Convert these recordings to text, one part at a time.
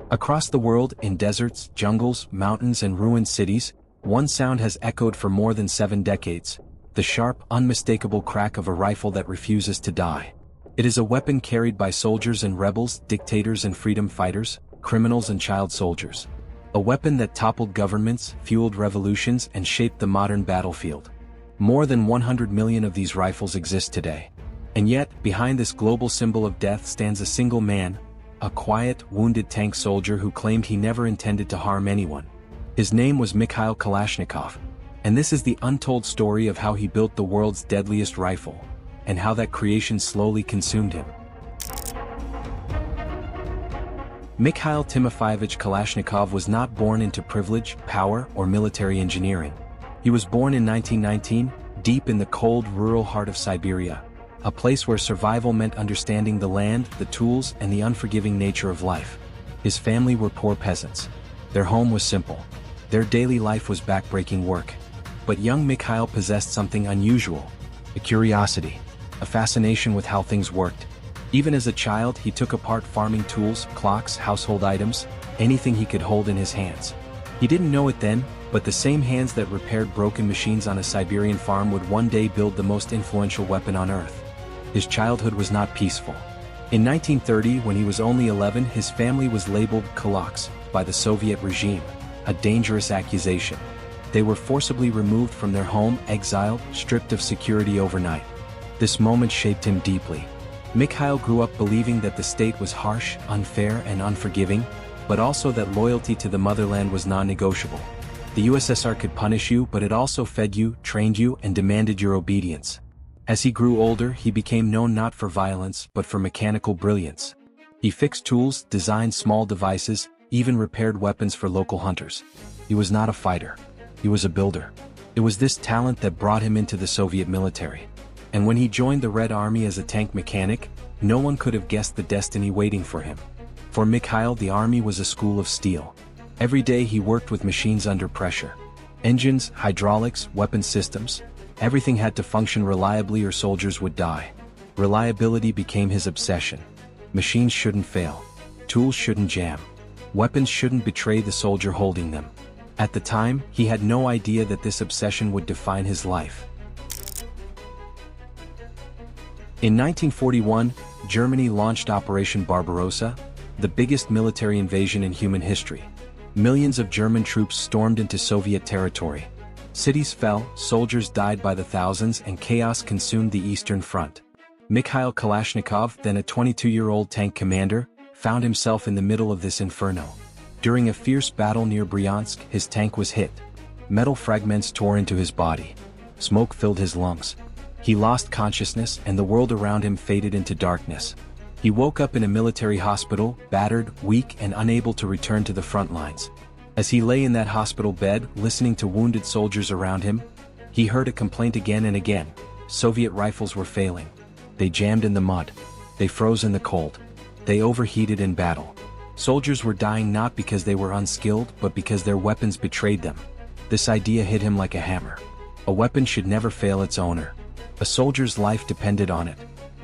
Across the world, in deserts, jungles, mountains and ruined cities, one sound has echoed for more than 7 decades: the sharp, unmistakable crack of a rifle that refuses to die. It is a weapon carried by soldiers and rebels, dictators and freedom fighters, criminals and child soldiers. A weapon that toppled governments, fueled revolutions and shaped the modern battlefield. More than 100 million of these rifles exist today. And yet, behind this global symbol of death stands a single man, a quiet, wounded tank soldier who claimed he never intended to harm anyone. His name was Mikhail Kalashnikov, and this is the untold story of how he built the world's deadliest rifle, and how that creation slowly consumed him. Mikhail Timofeyevich Kalashnikov was not born into privilege, power, or military engineering. He was born in 1919, deep in the cold, rural heart of Siberia, a place where survival meant understanding the land, the tools, and the unforgiving nature of life. His family were poor peasants. Their home was simple. Their daily life was backbreaking work. But young Mikhail possessed something unusual: a curiosity, a fascination with how things worked. Even as a child, he took apart farming tools, clocks, household items, anything he could hold in his hands. He didn't know it then, but the same hands that repaired broken machines on a Siberian farm would one day build the most influential weapon on Earth. His childhood was not peaceful. In 1930, when he was only 11, his family was labeled "kulaks" by the Soviet regime, a dangerous accusation. They were forcibly removed from their home, exiled, stripped of security overnight. This moment shaped him deeply. Mikhail grew up believing that the state was harsh, unfair, and unforgiving, but also that loyalty to the motherland was non-negotiable. The USSR could punish you, but it also fed you, trained you, and demanded your obedience. As he grew older, he became known not for violence, but for mechanical brilliance. He fixed tools, designed small devices, even repaired weapons for local hunters. He was not a fighter. He was a builder. It was this talent that brought him into the Soviet military. And when he joined the Red Army as a tank mechanic, no one could have guessed the destiny waiting for him. For Mikhail, the army was a school of steel. Every day he worked with machines under pressure. Engines, hydraulics, weapon systems, everything had to function reliably or soldiers would die. Reliability became his obsession. Machines shouldn't fail. Tools shouldn't jam. Weapons shouldn't betray the soldier holding them. At the time, he had no idea that this obsession would define his life. In 1941, Germany launched Operation Barbarossa, the biggest military invasion in human history. Millions of German troops stormed into Soviet territory. Cities fell, soldiers died by the thousands, and chaos consumed the Eastern Front. Mikhail Kalashnikov, then a 22-year-old tank commander, found himself in the middle of this inferno. During a fierce battle near Bryansk, his tank was hit. Metal fragments tore into his body. Smoke filled his lungs. He lost consciousness, and the world around him faded into darkness. He woke up in a military hospital, battered, weak, and unable to return to the front lines. As he lay in that hospital bed, listening to wounded soldiers around him, he heard a complaint again and again: Soviet rifles were failing. They jammed in the mud. They froze in the cold. They overheated in battle. Soldiers were dying not because they were unskilled, but because their weapons betrayed them. This idea hit him like a hammer. A weapon should never fail its owner. A soldier's life depended on it.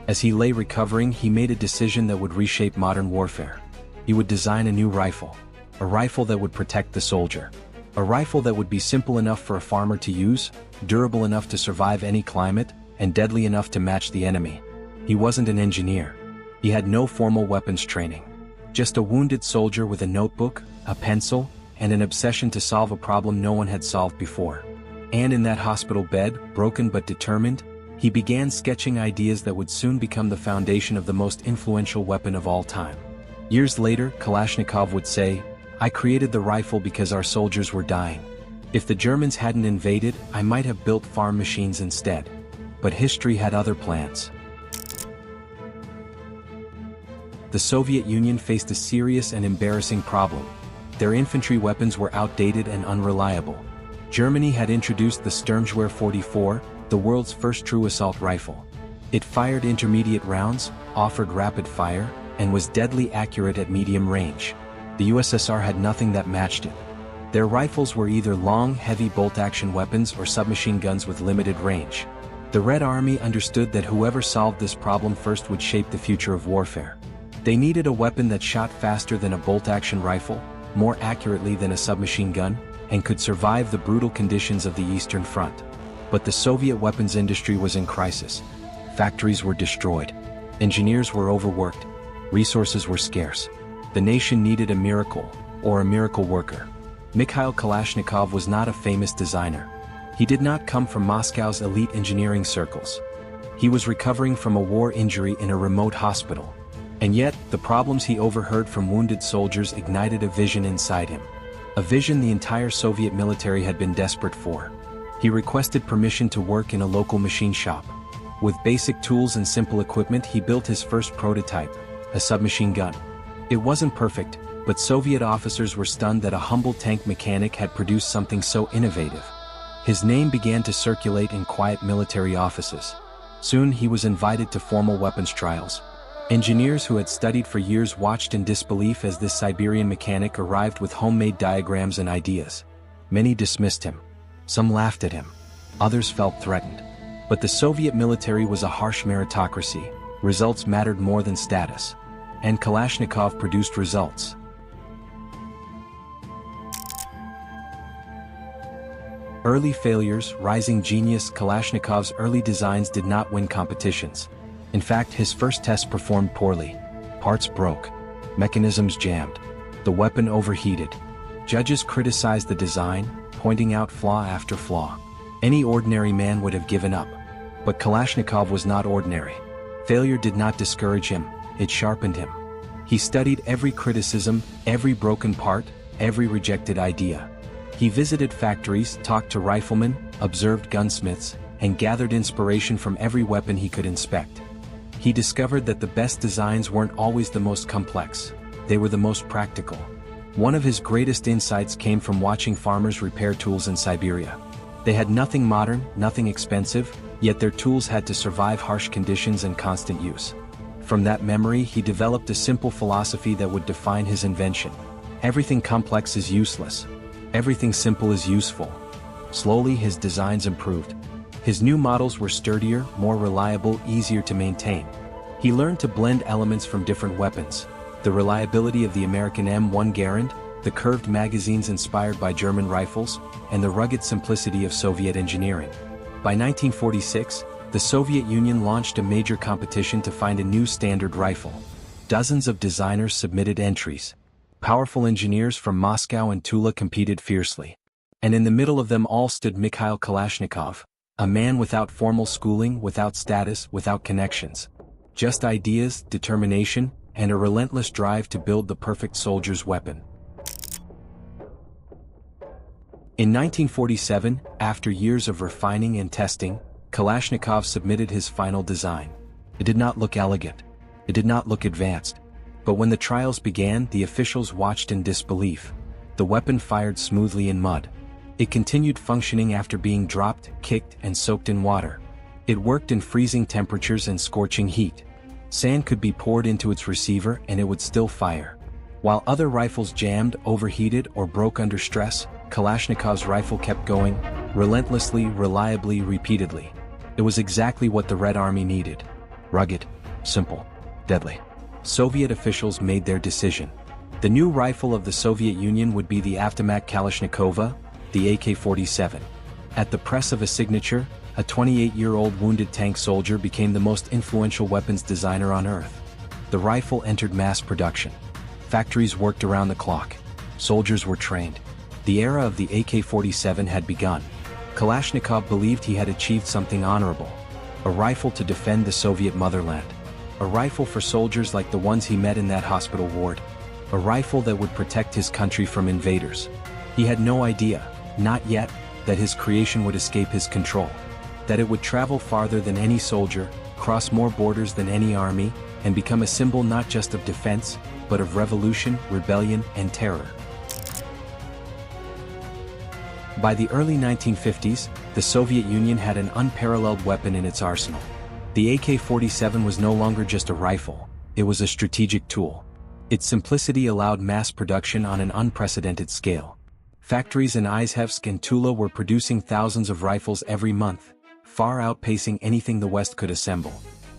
As he lay recovering, he made a decision that would reshape modern warfare. He would design a new rifle. A rifle that would protect the soldier. A rifle that would be simple enough for a farmer to use, durable enough to survive any climate, and deadly enough to match the enemy. He wasn't an engineer. He had no formal weapons training. Just a wounded soldier with a notebook, a pencil, and an obsession to solve a problem no one had solved before. And in that hospital bed, broken but determined, he began sketching ideas that would soon become the foundation of the most influential weapon of all time. Years later, Kalashnikov would say, "I created the rifle because our soldiers were dying. If the Germans hadn't invaded, I might have built farm machines instead." But history had other plans. The Soviet Union faced a serious and embarrassing problem. Their infantry weapons were outdated and unreliable. Germany had introduced the Sturmgewehr 44, the world's first true assault rifle. It fired intermediate rounds, offered rapid fire, and was deadly accurate at medium range. The USSR had nothing that matched it. Their rifles were either long, heavy bolt-action weapons or submachine guns with limited range. The Red Army understood that whoever solved this problem first would shape the future of warfare. They needed a weapon that shot faster than a bolt-action rifle, more accurately than a submachine gun, and could survive the brutal conditions of the Eastern Front. But the Soviet weapons industry was in crisis. Factories were destroyed. Engineers were overworked. Resources were scarce. The nation needed a miracle, or a miracle worker. Mikhail Kalashnikov was not a famous designer. He did not come from Moscow's elite engineering circles. He was recovering from a war injury in a remote hospital. And yet, the problems he overheard from wounded soldiers ignited a vision inside him. A vision the entire Soviet military had been desperate for. He requested permission to work in a local machine shop. With basic tools and simple equipment, he built his first prototype, a submachine gun. It wasn't perfect, but Soviet officers were stunned that a humble tank mechanic had produced something so innovative. His name began to circulate in quiet military offices. Soon he was invited to formal weapons trials. Engineers who had studied for years watched in disbelief as this Siberian mechanic arrived with homemade diagrams and ideas. Many dismissed him. Some laughed at him. Others felt threatened. But the Soviet military was a harsh meritocracy. Results mattered more than status. And Kalashnikov produced results. Early failures, rising genius. Kalashnikov's early designs did not win competitions. In fact, his first test performed poorly. Parts broke. Mechanisms jammed. The weapon overheated. Judges criticized the design, pointing out flaw after flaw. Any ordinary man would have given up. But Kalashnikov was not ordinary. Failure did not discourage him, it sharpened him. He studied every criticism, every broken part, every rejected idea. He visited factories, talked to riflemen, observed gunsmiths, and gathered inspiration from every weapon he could inspect. He discovered that the best designs weren't always the most complex. They were the most practical. One of his greatest insights came from watching farmers repair tools in Siberia. They had nothing modern, nothing expensive, yet their tools had to survive harsh conditions and constant use. From that memory, he developed a simple philosophy that would define his invention. Everything complex is useless. Everything simple is useful. Slowly, his designs improved. His new models were sturdier, more reliable, easier to maintain. He learned to blend elements from different weapons. The reliability of the American M1 Garand, the curved magazines inspired by German rifles, and the rugged simplicity of Soviet engineering. By 1946, the Soviet Union launched a major competition to find a new standard rifle. Dozens of designers submitted entries. Powerful engineers from Moscow and Tula competed fiercely. And in the middle of them all stood Mikhail Kalashnikov, a man without formal schooling, without status, without connections. Just ideas, determination, and a relentless drive to build the perfect soldier's weapon. In 1947, after years of refining and testing, Kalashnikov submitted his final design. It did not look elegant. It did not look advanced. But when the trials began, the officials watched in disbelief. The weapon fired smoothly in mud. It continued functioning after being dropped, kicked, and soaked in water. It worked in freezing temperatures and scorching heat. Sand could be poured into its receiver and it would still fire. While other rifles jammed, overheated, or broke under stress, Kalashnikov's rifle kept going, relentlessly, reliably, repeatedly. It was exactly what the Red Army needed. Rugged, simple, deadly. Soviet officials made their decision. The new rifle of the Soviet Union would be the Automatic Kalashnikova, the AK-47. At the press of a signature, a 28-year-old wounded tank soldier became the most influential weapons designer on Earth. The rifle entered mass production. Factories worked around the clock. Soldiers were trained. The era of the AK-47 had begun. Kalashnikov believed he had achieved something honorable. A rifle to defend the Soviet motherland. A rifle for soldiers like the ones he met in that hospital ward. A rifle that would protect his country from invaders. He had no idea, not yet, that his creation would escape his control. That it would travel farther than any soldier, cross more borders than any army, and become a symbol not just of defense, but of revolution, rebellion, and terror. By the early 1950s, the Soviet Union had an unparalleled weapon in its arsenal. The AK-47 was no longer just a rifle, it was a strategic tool. Its simplicity allowed mass production on an unprecedented scale. Factories in Izhevsk and Tula were producing thousands of rifles every month, far outpacing anything the West could assemble.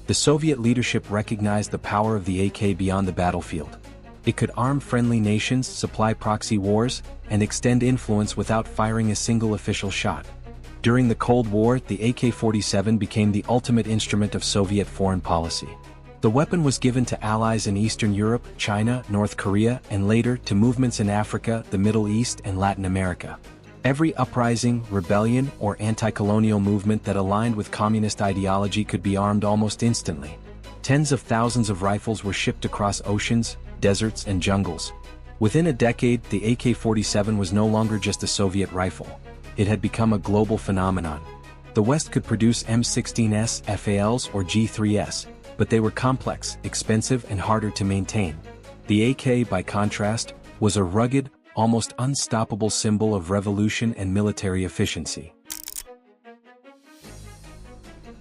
The Soviet leadership recognized the power of the AK beyond the battlefield. It could arm friendly nations, supply proxy wars, and extend influence without firing a single official shot. During the Cold War, the AK-47 became the ultimate instrument of Soviet foreign policy. The weapon was given to allies in Eastern Europe, China, North Korea, and later to movements in Africa, the Middle East, and Latin America. Every uprising, rebellion, or anti-colonial movement that aligned with communist ideology could be armed almost instantly. Tens of thousands of rifles were shipped across oceans, deserts, and jungles. Within a decade, the AK-47 was no longer just a Soviet rifle. It had become a global phenomenon. The West could produce M16s, FALs, or G3s, but they were complex, expensive, and harder to maintain. The AK, by contrast, was a rugged, almost unstoppable symbol of revolution and military efficiency.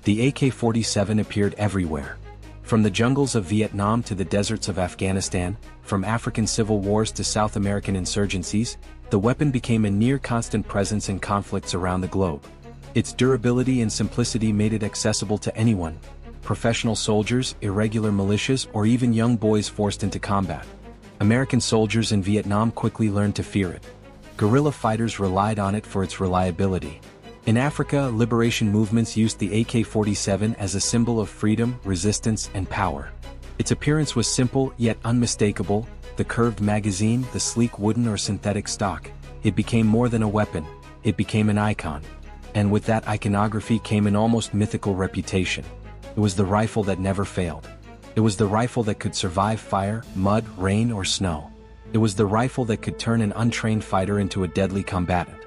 The AK-47 appeared everywhere. From the jungles of Vietnam to the deserts of Afghanistan, from African civil wars to South American insurgencies, the weapon became a near-constant presence in conflicts around the globe. Its durability and simplicity made it accessible to anyone: professional soldiers, irregular militias, or even young boys forced into combat. American soldiers in Vietnam quickly learned to fear it. Guerrilla fighters relied on it for its reliability. In Africa, liberation movements used the AK-47 as a symbol of freedom, resistance, and power. Its appearance was simple yet unmistakable: the curved magazine, the sleek wooden or synthetic stock. It became more than a weapon, it became an icon. And with that iconography came an almost mythical reputation. It was the rifle that never failed. It was the rifle that could survive fire, mud, rain, or snow. It was the rifle that could turn an untrained fighter into a deadly combatant.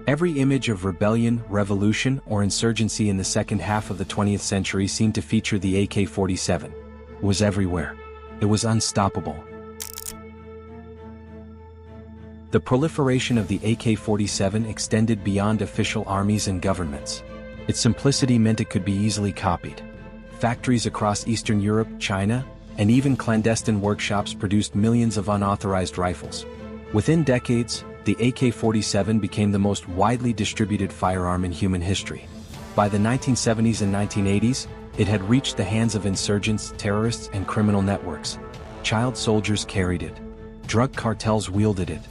Every image of rebellion, revolution, or insurgency in the second half of the 20th century seemed to feature the AK-47. It was everywhere. It was unstoppable. The proliferation of the AK-47 extended beyond official armies and governments. Its simplicity meant it could be easily copied. Factories across Eastern Europe, China, and even clandestine workshops produced millions of unauthorized rifles. Within decades, the AK-47 became the most widely distributed firearm in human history. By the 1970s and 1980s, it had reached the hands of insurgents, terrorists, and criminal networks. Child soldiers carried it. Drug cartels wielded it.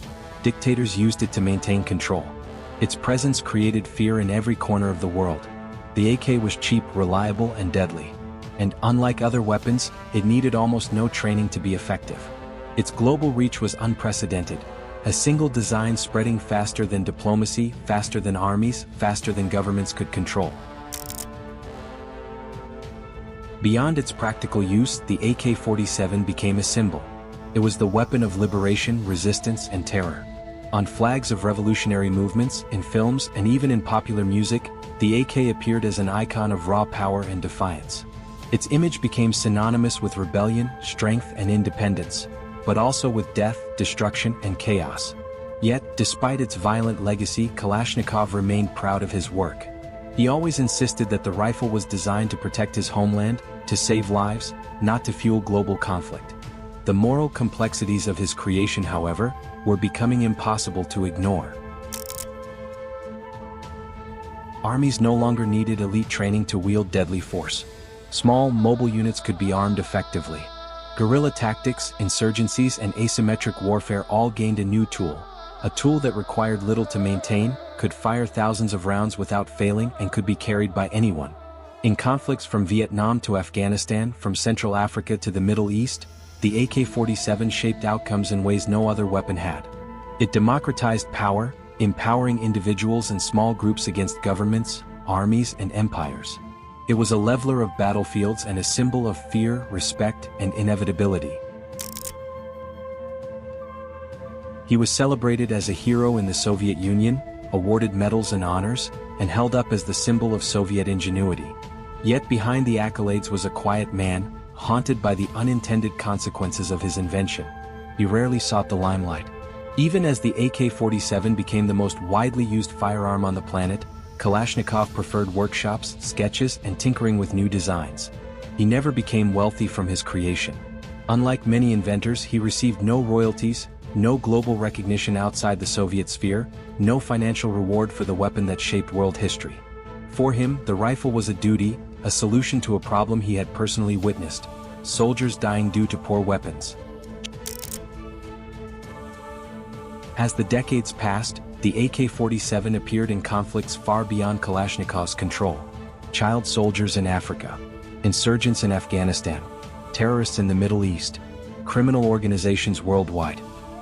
Dictators used it to maintain control. Its presence created fear in every corner of the world. The AK was cheap, reliable, and deadly. And unlike other weapons, it needed almost no training to be effective. Its global reach was unprecedented. A single design spreading faster than diplomacy, faster than armies, faster than governments could control. Beyond its practical use, the AK-47 became a symbol. It was the weapon of liberation, resistance, and terror. On flags of revolutionary movements, in films, and even in popular music, the AK appeared as an icon of raw power and defiance. Its image became synonymous with rebellion, strength, and independence, but also with death, destruction, and chaos. Yet, despite its violent legacy, Kalashnikov remained proud of his work. He always insisted that the rifle was designed to protect his homeland, to save lives, not to fuel global conflict. The moral complexities of his creation, however, were becoming impossible to ignore. Armies no longer needed elite training to wield deadly force. Small, mobile units could be armed effectively. Guerrilla tactics, insurgencies, and asymmetric warfare all gained a new tool. A tool that required little to maintain, could fire thousands of rounds without failing, and could be carried by anyone. In conflicts from Vietnam to Afghanistan, from Central Africa to the Middle East, the AK-47 shaped outcomes in ways no other weapon had. It democratized power, empowering individuals and small groups against governments, armies, and empires. It was a leveler of battlefields and a symbol of fear, respect, and inevitability. He was celebrated as a hero in the Soviet Union, awarded medals and honors, and held up as the symbol of Soviet ingenuity. Yet behind the accolades was a quiet man, haunted by the unintended consequences of his invention. He rarely sought the limelight. Even as the AK-47 became the most widely used firearm on the planet, Kalashnikov preferred workshops, sketches, and tinkering with new designs. He never became wealthy from his creation. Unlike many inventors, he received no royalties, no global recognition outside the Soviet sphere, no financial reward for the weapon that shaped world history. For him, the rifle was a duty, a solution to a problem he had personally witnessed: soldiers dying due to poor weapons. As the decades passed, the AK-47 appeared in conflicts far beyond Kalashnikov's control. Child soldiers in Africa, insurgents in Afghanistan, terrorists in the Middle East, criminal organizations worldwide.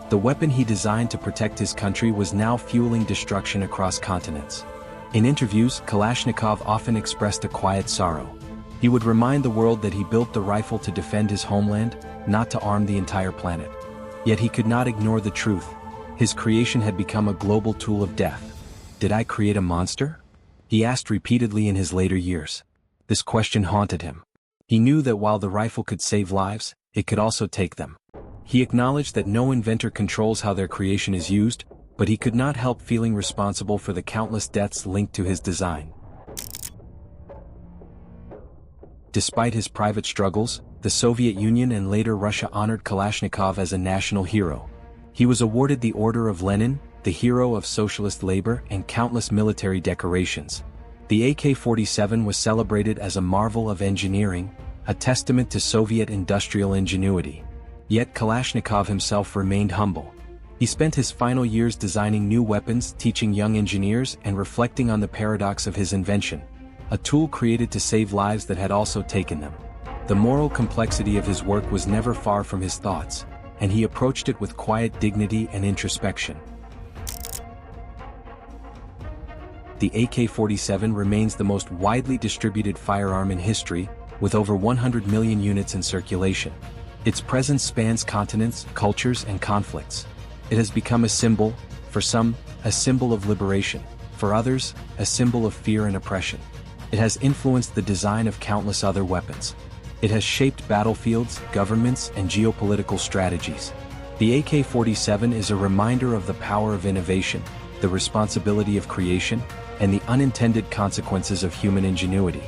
The weapon he designed to protect his country was now fueling destruction across continents. In interviews, Kalashnikov often expressed a quiet sorrow. He would remind the world that he built the rifle to defend his homeland, not to arm the entire planet. Yet he could not ignore the truth. His creation had become a global tool of death. Did I create a monster? He asked repeatedly in his later years. This question haunted him. He knew that while the rifle could save lives, it could also take them. He acknowledged that no inventor controls how their creation is used, but he could not help feeling responsible for the countless deaths linked to his design. Despite his private struggles, the Soviet Union and later Russia honored Kalashnikov as a national hero. He was awarded the Order of Lenin, the Hero of Socialist Labor, and countless military decorations. The AK-47 was celebrated as a marvel of engineering, a testament to Soviet industrial ingenuity. Yet Kalashnikov himself remained humble. He spent his final years designing new weapons, teaching young engineers, and reflecting on the paradox of his invention: a tool created to save lives that had also taken them. The moral complexity of his work was never far from his thoughts, and he approached it with quiet dignity and introspection. The AK-47 remains the most widely distributed firearm in history, with over 100 million units in circulation. Its presence spans continents, cultures, and conflicts. It has become a symbol, for some, a symbol of liberation, for others, a symbol of fear and oppression. It has influenced the design of countless other weapons. It has shaped battlefields, governments, and geopolitical strategies. The AK-47 is a reminder of the power of innovation, the responsibility of creation, and the unintended consequences of human ingenuity.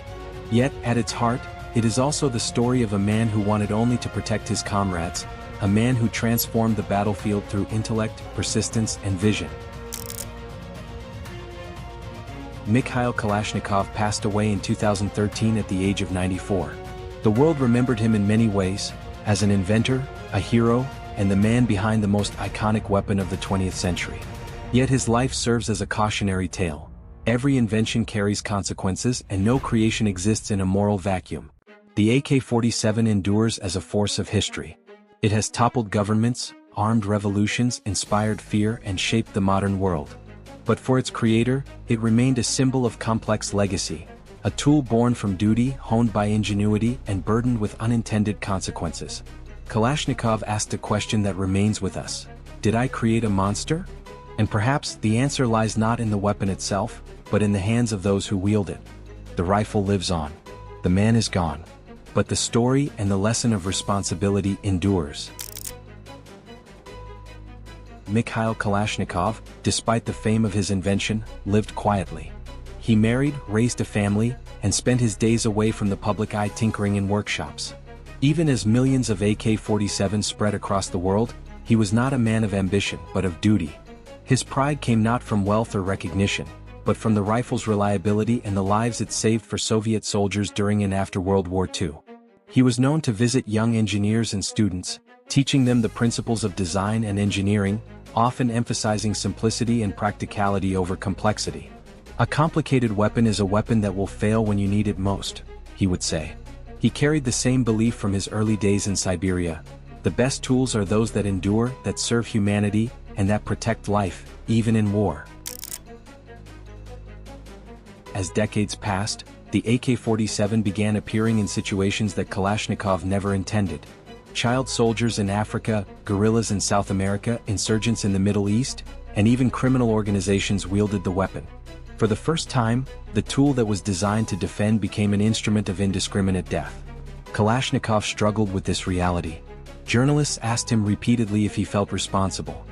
Yet, at its heart, it is also the story of a man who wanted only to protect his comrades, a man who transformed the battlefield through intellect, persistence, and vision. Mikhail Kalashnikov passed away in 2013 at the age of 94. The world remembered him in many ways: as an inventor, a hero, and the man behind the most iconic weapon of the 20th century. Yet his life serves as a cautionary tale. Every invention carries consequences, and no creation exists in a moral vacuum. The AK-47 endures as a force of history. It has toppled governments, armed revolutions, inspired fear, and shaped the modern world. But for its creator, it remained a symbol of complex legacy, a tool born from duty, honed by ingenuity, and burdened with unintended consequences. Kalashnikov asked a question that remains with us: did I create a monster? And perhaps the answer lies not in the weapon itself, but in the hands of those who wield it. The rifle lives on. The man is gone. But the story and the lesson of responsibility endures. Mikhail Kalashnikov, despite the fame of his invention, lived quietly. He married, raised a family, and spent his days away from the public eye tinkering in workshops. Even as millions of AK-47s spread across the world, he was not a man of ambition but of duty. His pride came not from wealth or recognition, but from the rifle's reliability and the lives it saved for Soviet soldiers during and after World War II. He was known to visit young engineers and students, teaching them the principles of design and engineering, often emphasizing simplicity and practicality over complexity. "A complicated weapon is a weapon that will fail when you need it most," he would say. He carried the same belief from his early days in Siberia: the best tools are those that endure, that serve humanity, and that protect life, even in war. As decades passed, the AK-47 began appearing in situations that Kalashnikov never intended. Child soldiers in Africa, guerrillas in South America, insurgents in the Middle East, and even criminal organizations wielded the weapon. For the first time, the tool that was designed to defend became an instrument of indiscriminate death. Kalashnikov struggled with this reality. Journalists asked him repeatedly if he felt responsible.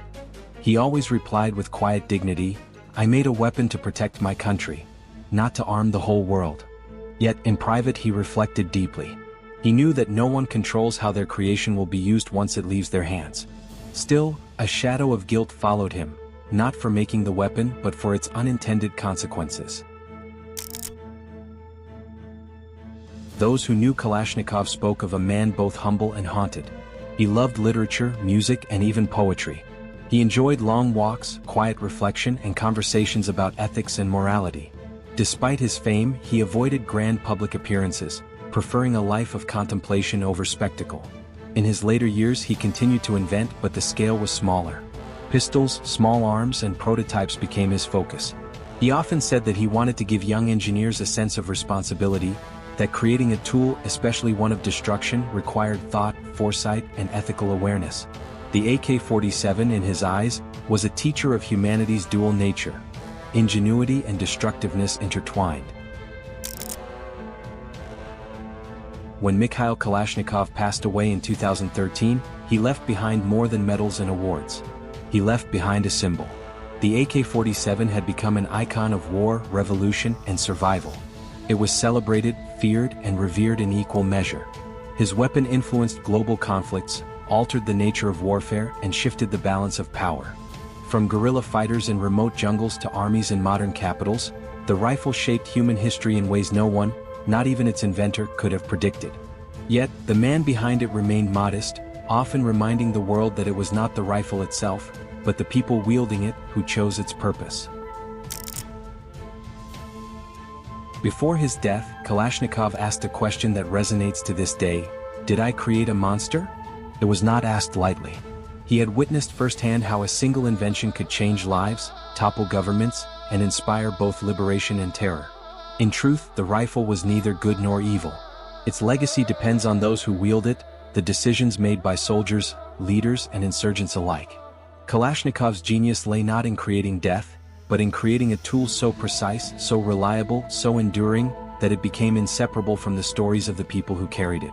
He always replied with quiet dignity, "I made a weapon to protect my country, not to arm the whole world." Yet in private he reflected deeply. He knew that no one controls how their creation will be used once it leaves their hands. Still, a shadow of guilt followed him, not for making the weapon but for its unintended consequences. Those who knew Kalashnikov spoke of a man both humble and haunted. He loved literature, music, and even poetry. He enjoyed long walks, quiet reflection, and conversations about ethics and morality. Despite his fame, he avoided grand public appearances, preferring a life of contemplation over spectacle. In his later years he continued to invent, but the scale was smaller. Pistols, small arms, and prototypes became his focus. He often said that he wanted to give young engineers a sense of responsibility, that creating a tool, especially one of destruction, required thought, foresight, and ethical awareness. The AK-47 in his eyes was a teacher of humanity's dual nature. Ingenuity and destructiveness intertwined. When Mikhail Kalashnikov passed away in 2013, he left behind more than medals and awards. He left behind a symbol. The AK-47 had become an icon of war, revolution, and survival. It was celebrated, feared, and revered in equal measure. His weapon influenced global conflicts, altered the nature of warfare, and shifted the balance of power. From guerrilla fighters in remote jungles to armies in modern capitals, the rifle shaped human history in ways no one, not even its inventor, could have predicted. Yet, the man behind it remained modest, often reminding the world that it was not the rifle itself, but the people wielding it who chose its purpose. Before his death, Kalashnikov asked a question that resonates to this day: did I create a monster? It was not asked lightly. He had witnessed firsthand how a single invention could change lives, topple governments, and inspire both liberation and terror. In truth, the rifle was neither good nor evil. Its legacy depends on those who wield it, the decisions made by soldiers, leaders, and insurgents alike. Kalashnikov's genius lay not in creating death, but in creating a tool so precise, so reliable, so enduring, that it became inseparable from the stories of the people who carried it.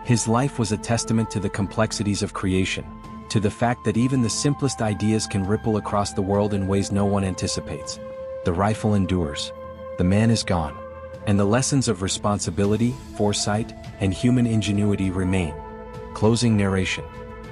His life was a testament to the complexities of creation, to the fact that even the simplest ideas can ripple across the world in ways no one anticipates. The rifle endures. The man is gone. And the lessons of responsibility, foresight, and human ingenuity remain. Closing narration.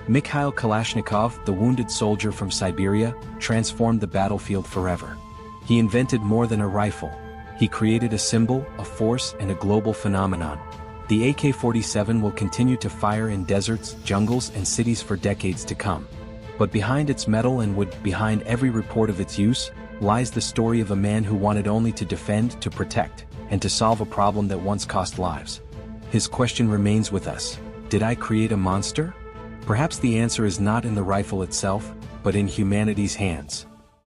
Mikhail Kalashnikov, the wounded soldier from Siberia, transformed the battlefield forever. He invented more than a rifle. He created a symbol, a force, and a global phenomenon. The AK-47 will continue to fire in deserts, jungles, and cities for decades to come. But behind its metal and wood, behind every report of its use, lies the story of a man who wanted only to defend, to protect, and to solve a problem that once cost lives. His question remains with us: did I create a monster? Perhaps the answer is not in the rifle itself, but in humanity's hands.